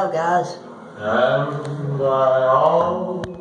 go, guys. And I always knew.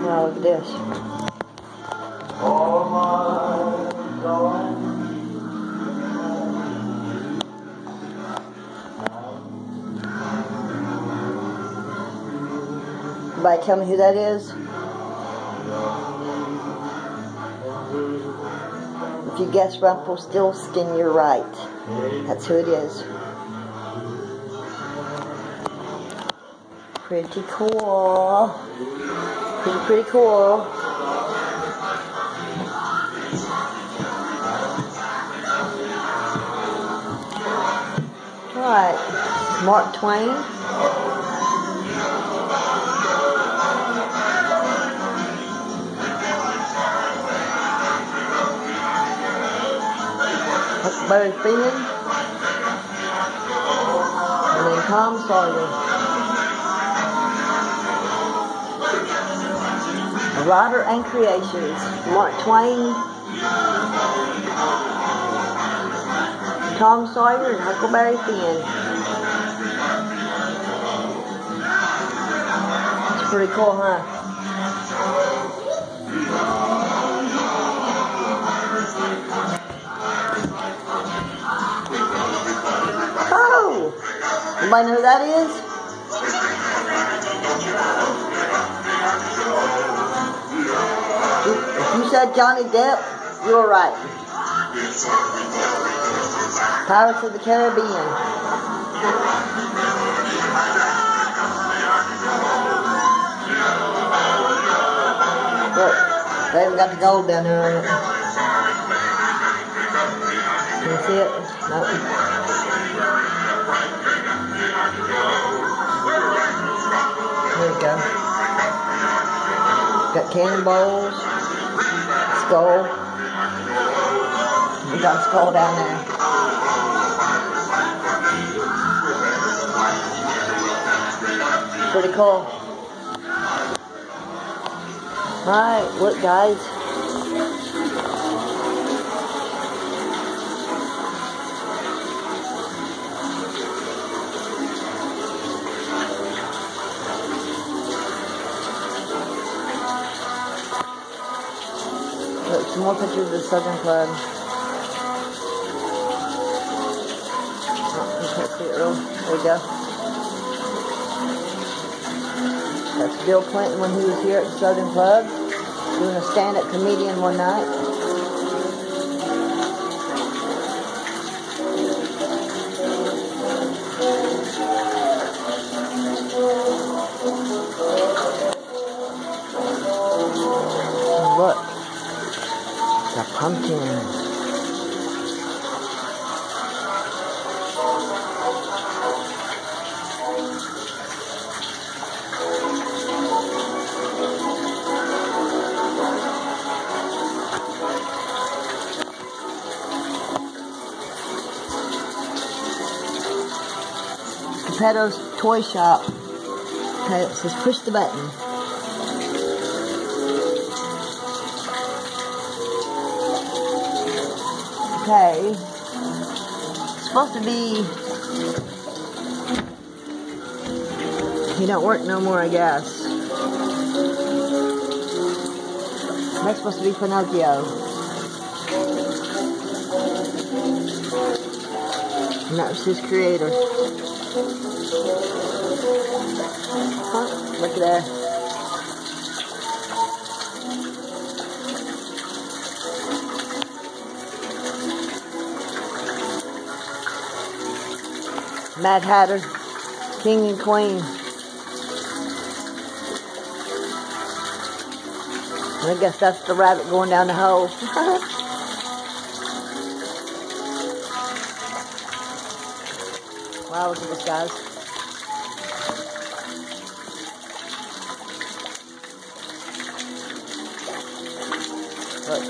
Now look at this. Oh my God. Everybody tell me who that is? If you guess Rumpelstiltskin, you're right. That's who it is. Pretty cool. Pretty cool. Alright, Mark Twain. Huckleberry Finn. And then Tom Sawyer. Writer and Creations, Mark Twain, Tom Sawyer, and Huckleberry Finn. It's pretty cool, huh? Oh! Anybody know who that is? If you said Johnny Depp, you were right. Pirates of the Caribbean. Look, they haven't got the gold down there on it. Can you see it? No. There you go. Got cannonballs, skull. We got a skull down there. Pretty cool. Alright, look guys. Look, some more pictures of the Southern Club. Oh, you can't see it real. There we go. That's Bill Clinton when he was here at the Southern Club, doing a stand-up comedian one night. Look, the pumpkin. Geppetto's Toy Shop. Okay, it says push the button. Okay. It's supposed to be... He don't work no more, I guess. That's supposed to be Pinocchio. And that was his creator. Huh? Look at that. Mad Hatter, King and Queen. I guess that's the rabbit going down the hole. Wow, look at this, guys. Look.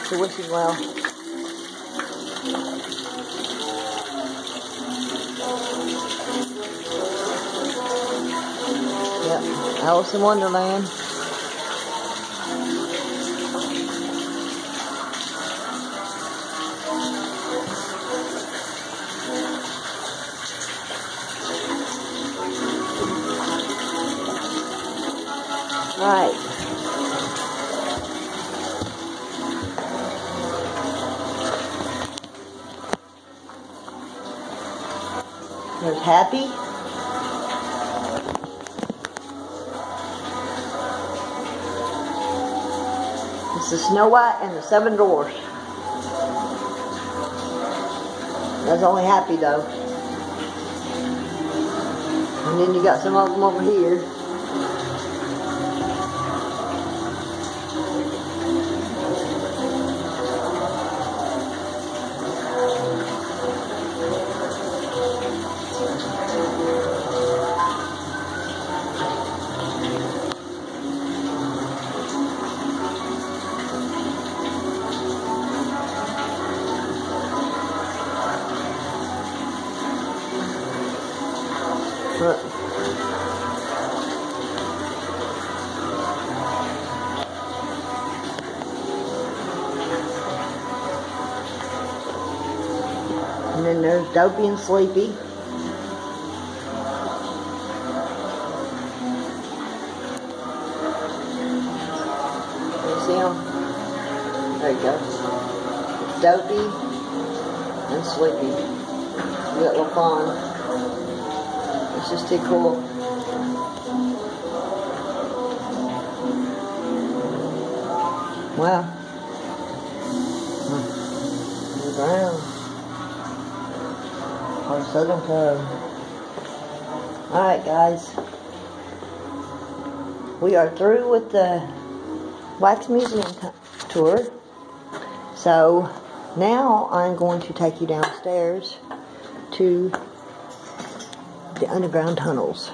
It's wishing well. Yep, Alice in Wonderland. Right. There's Happy. This is Snow White and the Seven Dwarfs. That's only Happy though. And then you got some of them over here. Look. And then there's Dopey and Sleepy. You see them? There you go. It's Dopey and Sleepy. You got LaFawn. It's just too cool. Wow. Brown. Our Southern Club. Alright guys. We are through with the Wax Museum tour. So now I'm going to take you downstairs to the underground tunnels.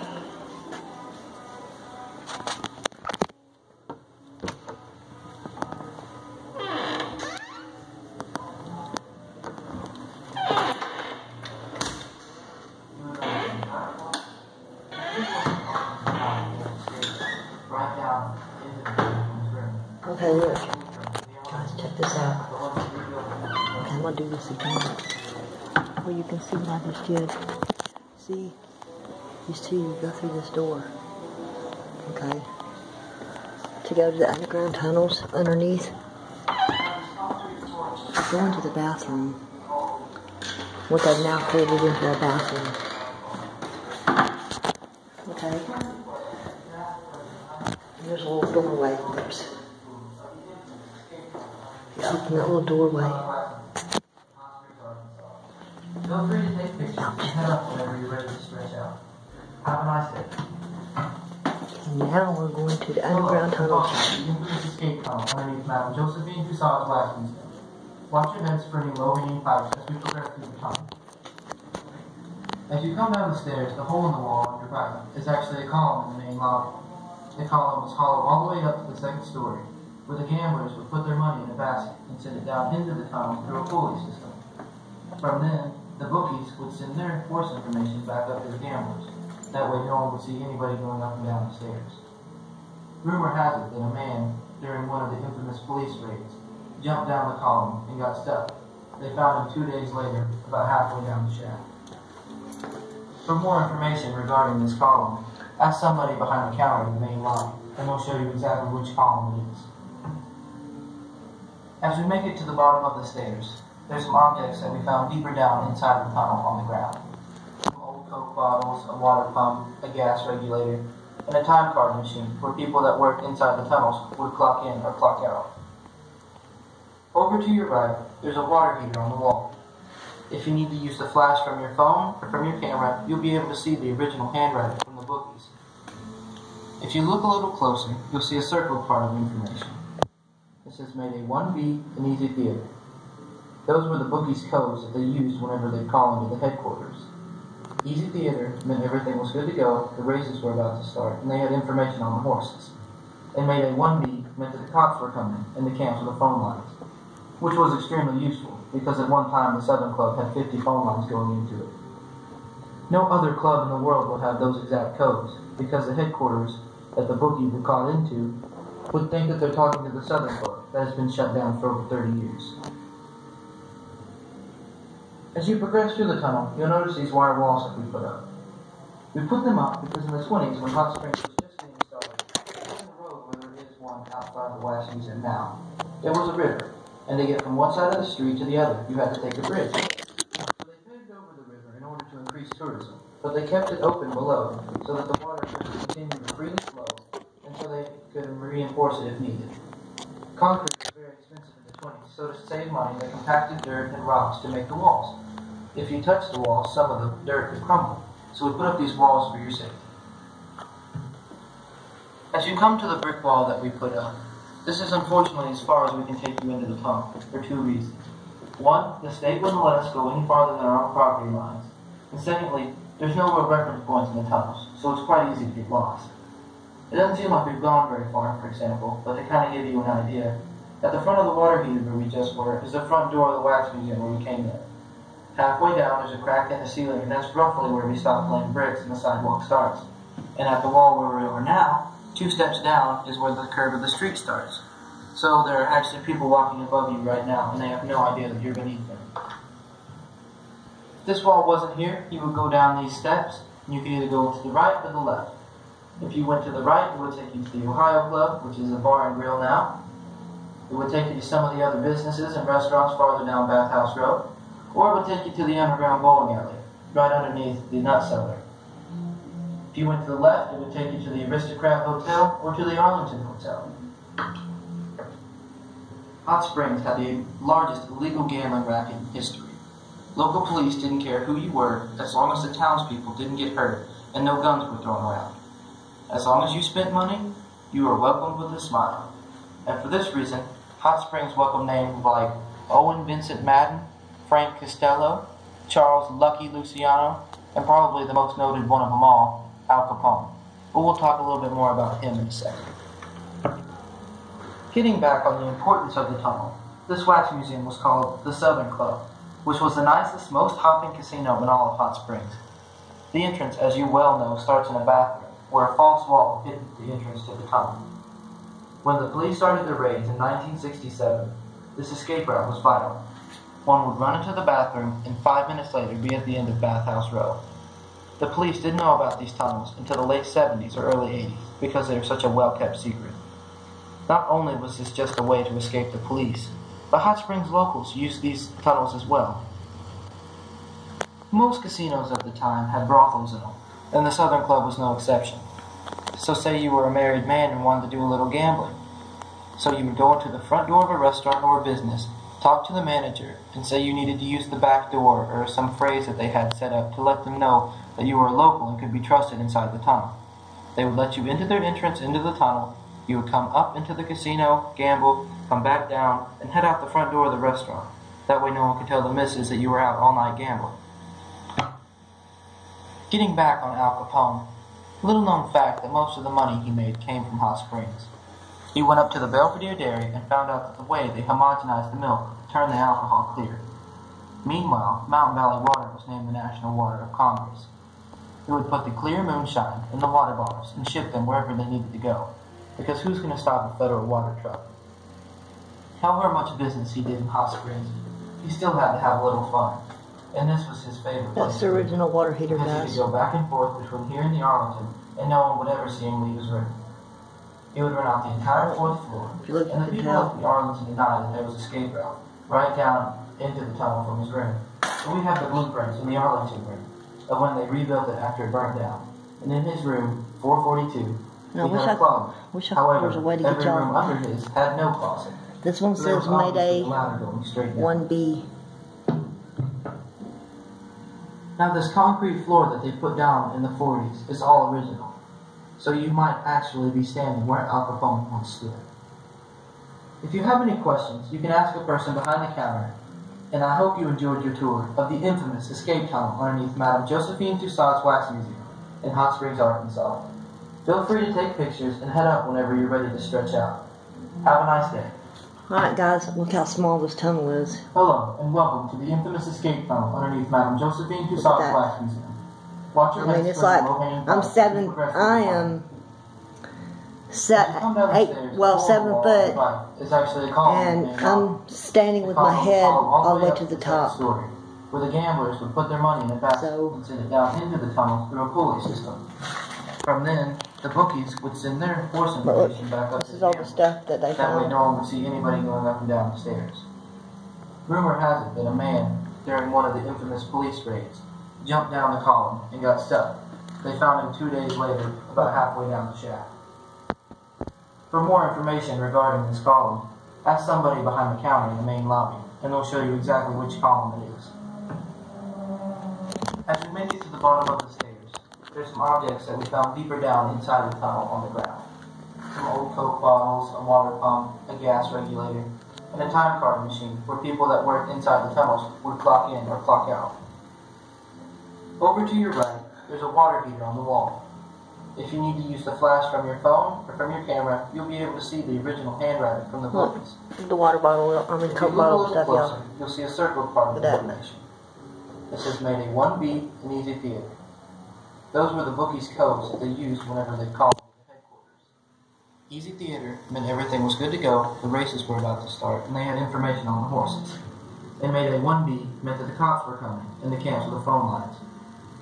Okay, look. Guys, check this out. Okay, I'm gonna do this again. Where you can see what I just did. See? You see, you go through this door. Okay. To go to the underground tunnels underneath. Go into the bathroom. What they've now created into a bathroom. Okay. There's a little doorway. Oops. You open that little doorway. Feel free to take pictures and head up whenever you're ready to stretch out. Have a nice day. And now we're going to the underground tunnels. You can use escape tunnel underneath Madame Josephine Tussauds Wax Museum. Watch your head spreading low-hanging pipes as we progress through the tunnel. As you come down the stairs, the hole in the wall on your right is actually a column in the main lobby. The column was hollowed all the way up to the second story, where the gamblers would put their money in a basket and send it down into the tunnel through a pulley system. From then, the bookies would send their horse information back up to the gamblers. That way no one would see anybody going up and down the stairs. Rumor has it that a man, during one of the infamous police raids, jumped down the column and got stuck. They found him 2 days later, about halfway down the shaft. For more information regarding this column, ask somebody behind the counter in the main lobby, and they'll show you exactly which column it is. As we make it to the bottom of the stairs, there's some objects that we found deeper down inside the tunnel on the ground. Some old Coke bottles, a water pump, a gas regulator, and a time card machine where people that worked inside the tunnels would clock in or clock out. Over to your right, there's a water heater on the wall. If you need to use the flash from your phone or from your camera, you'll be able to see the original handwriting from the bookies. If you look a little closer, you'll see a circled part of information. It says Mayday 1B in Easy Theater. Those were the bookies' codes that they used whenever they'd call into the headquarters. Easy Theater meant everything was good to go, the races were about to start, and they had information on the horses. And Mayday 1B meant that the cops were coming and to cancel the phone lines, which was extremely useful because at one time the Southern Club had 50 phone lines going into it. No other club in the world would have those exact codes because the headquarters that the bookie would call into would think that they're talking to the Southern Club that has been shut down for over 30 years. As you progress through the tunnel, you'll notice these wire walls that we put up. We put them up because in the 20s, when Hot Springs was just getting started, on the road where there is one outside the Wax Museum now, there was a river, and to get from one side of the street to the other, you had to take a bridge. So they paved over the river in order to increase tourism, but they kept it open below so that the water could continue to freely flow until they could reinforce it if needed. Concrete was very expensive in the 20s, so to save money, they compacted dirt and rocks to make the walls. If you touched the walls, some of the dirt could crumble, so we put up these walls for your safety. As you come to the brick wall that we put up, this is unfortunately as far as we can take you into the tunnel, for two reasons. One, the state wouldn't let us go any farther than our own property lines. And secondly, there's no real reference points in the tunnels, so it's quite easy to get lost. It doesn't seem like we've gone very far, for example, but to kind of give you an idea, at the front of the water heater where we just were is the front door of the Wax Museum where we came in. Halfway down, there's a crack in the ceiling, and that's roughly where we stopped laying bricks and the sidewalk starts. And at the wall where we are now, 2 steps down is where the curve of the street starts. So there are actually people walking above you right now, and they have no idea that you're beneath them. If this wall wasn't here, you would go down these steps, and you could either go to the right or the left. If you went to the right, it would take you to the Ohio Club, which is a bar and grill now. It would take you to some of the other businesses and restaurants farther down Bathhouse Road. Or it would take you to the underground bowling alley, right underneath the nut cellar. If you went to the left, it would take you to the Aristocrat Hotel or to the Arlington Hotel. Hot Springs had the largest illegal gambling racket in history. Local police didn't care who you were as long as the townspeople didn't get hurt and no guns were thrown around. As long as you spent money, you were welcomed with a smile. And for this reason, Hot Springs welcomed names like Owen Vincent Madden, Frank Costello, Charles Lucky Luciano, and probably the most noted one of them all, Al Capone. But we'll talk a little bit more about him in a second. Getting back on the importance of the tunnel, this wax museum was called the Southern Club, which was the nicest, most hopping casino in all of Hot Springs. The entrance, as you well know, starts in a bathroom, where a false wall hid the entrance to the tunnel. When the police started their raids in 1967, this escape route was vital. One would run into the bathroom and 5 minutes later be at the end of Bathhouse Row. The police didn't know about these tunnels until the late 70s or early 80s because they were such a well-kept secret. Not only was this just a way to escape the police, but Hot Springs locals used these tunnels as well. Most casinos of the time had brothels in them, and the Southern Club was no exception. So say you were a married man and wanted to do a little gambling. So you would go into the front door of a restaurant or a business, talk to the manager, and say you needed to use the back door or some phrase that they had set up to let them know that you were a local and could be trusted inside the tunnel. They would let you into their entrance into the tunnel, you would come up into the casino, gamble, come back down, and head out the front door of the restaurant. That way no one could tell the missus that you were out all night gambling. Getting back on Al Capone, little known fact that most of the money he made came from Hot Springs. He went up to the Belvedere Dairy and found out that the way they homogenized the milk turned the alcohol clear. Meanwhile, Mountain Valley Water was named the National Water of Congress. It would put the clear moonshine in the water bottles and ship them wherever they needed to go, because who's going to stop a federal water truck? However much business he did in Hot Springs, he still had to have a little fun, and this was his favorite. That's the original water heater, because guys. he could go back and forth between here and the Arlington, and no one would ever see him leave his room. He would run out the entire 4th floor, If you look, you and the can people tell. at the Arlington denied that there was a escape route right down into the tunnel from his room. So we have the blueprints in the Arlington room of when they rebuilt it after it burned down. And in his room, 442, No, he had a closet. wish I However, there was a way to get every y'all. room under his had no closet. This one So there says was obviously Mayday a ladder going straight down. 1B. Now this concrete floor that they put down in the 40s is all original. So you might actually be standing where Al Capone once stood. If you have any questions, you can ask a person behind the counter, and I hope you enjoyed your tour of the infamous escape tunnel underneath Madame Josephine Tussaud's Wax Museum in Hot Springs, Arkansas. Feel free to take pictures and head up whenever you're ready to stretch out. Have a nice day. Alright guys, look how small this tunnel is. Hello, and welcome to the infamous escape tunnel underneath Madame Josephine Tussaud's Wax Museum. Watch your head it's split like, low-hanging I'm fruit as you 7 progress through I the tunnel. am As you come down the 8, stairs, well, the 7 wall on the foot, right is actually a column and named Mount. I'm standing with my head all the way to the top. Story, where the gamblers would put their money in a basket So- and send it down into the tunnel through a pulley system. From then, the bookies would send their horse But look, information back up this to is the all the gamblers. stuff that they That way found. no one would see anybody going up and down the stairs. Rumor has it that a man, during one of the infamous police raids, jumped down the column and got stuck. They found him 2 days later, about halfway down the shaft. For more information regarding this column, ask somebody behind the counter in the main lobby, and they'll show you exactly which column it is. As we make it to the bottom of the stairs, there's some objects that we found deeper down inside the tunnel on the ground. Some old Coke bottles, a water pump, a gas regulator, and a time card machine where people that worked inside the tunnels would clock in or clock out. Over to your right, there's a water heater on the wall. If you need to use the flash from your phone or from your camera, you'll be able to see the original handwriting from the Look, bookies. the water bottle, I mean If you Coke look a bottle little stuff, closer, y'all. you'll see a circled part of Look the at that. information. It says Mayday 1B and Easy Theater. Those were the bookies' codes that they used whenever they called the headquarters. Easy Theater meant everything was good to go, the races were about to start, and they had information on the horses. And Mayday 1B meant that the cops were coming and to cancel the phone lines,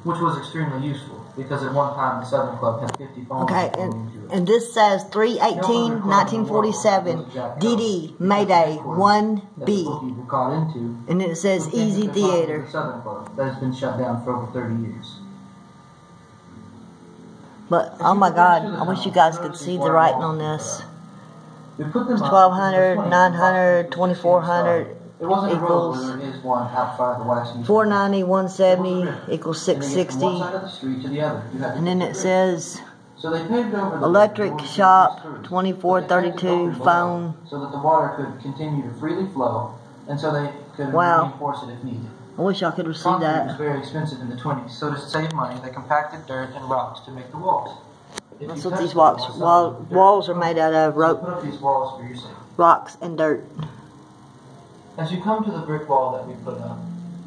which was extremely useful because at one time the Southern Club had 50 phone Okay, lines going into it. and this says 3/18/1947, DD, Mayday, That the 1B. bookies were caught into, And then it says was Easy taken to the Theater. Southern Club that has been shut down for over 30 years. But, oh my God, I wish you guys could see the writing on this. We put them up 1200, because 900, 2400 it wasn't a road equals where there is one outside the Wax Museum. 490, 170 equals And they get from one 660. side of the street to the other. You had to And then take it the says so they paved over the electric doors to shop, these crews. 2432, But they kept it open phone. below so that the water could continue to freely flow, and so they could Wow. reinforce it if needed. I wish y'all could have seen Concrete was that. very expensive in the 20s, so to save money, they compacted dirt and rocks to make the walls. If That's you what touch these the walls, walls, some dirt walls are will made out of So rope, put up these walls for your safety. rocks, and dirt. As you come to the brick wall that we put up,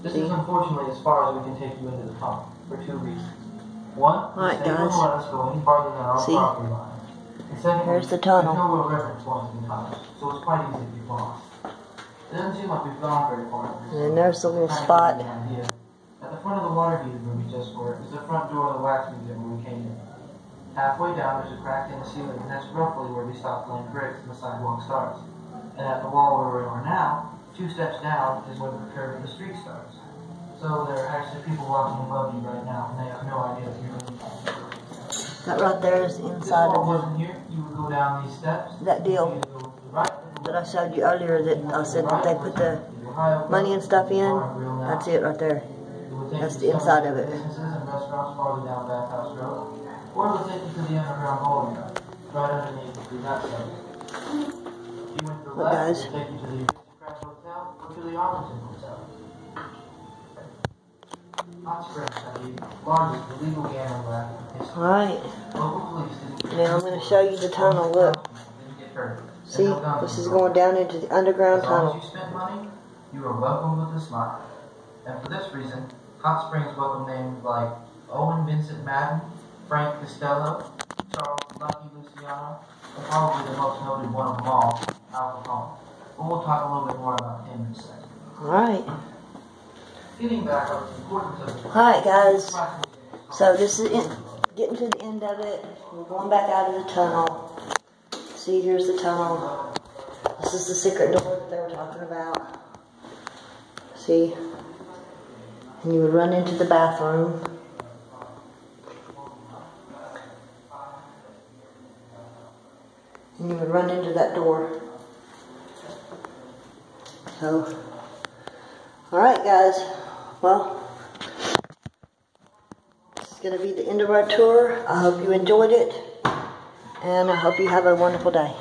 this is unfortunately as far as we can take you into the tunnel for 2 reasons. One, Alright, the state wouldn't guys. let us go any farther than our own See? property line. And secondly, Here's the tunnel. there's no real reference points in tunnels, so it's quite easy to get lost. It doesn't seem like we've gone very far. And then there's the little Kind of spot. gives you an idea. At the front of the water heater where we just were is the front door of the Wax Museum where we came in. Halfway down there's a crack in the ceiling, and that's roughly where we stopped playing bricks and the sidewalk starts. And at the wall where we are now, 2 steps down is where the curve of the street starts. So there are actually people walking above you right now, and they have no idea that you're in. That right there is the If this inside wall of wasn't here, you would go down these steps. that deal You would go to the right, that I showed you earlier that I said that they put the money and stuff in. That's it right there. That's the inside of it. Businesses and restaurants farther down Bathhouse Road, or it would take you to the underground bowling alley, right underneath the that side. If you went to the Look, left, guys. it would take you to the Aristocrat Hotel or to the Arlington Hotel. Hot Springs had the largest illegal gambling lab in history. Alright, Local police didn't now I'm going to show you the tunnel. Look, didn't get hurt. see, this is going down into the underground As long tunnel. as you spent money, you are welcome with a smile. And for this reason, Hot Springs welcome names like Owen Vincent Madden, Frank Costello, Charles Lucky Luciano, and probably the most noted one of them all, Al Capone. But we'll talk a little bit more about him in a second. Alright, Getting back up to the importance of the alright guys, so this is it. Getting to the end of it. We're going back out of the tunnel. See, here's the tunnel. This is the secret door that they were talking about. See? And you would run into the bathroom. And you would run into that door. So, alright guys, well, this is going to be the end of our tour. I hope you enjoyed it, and I hope you have a wonderful day.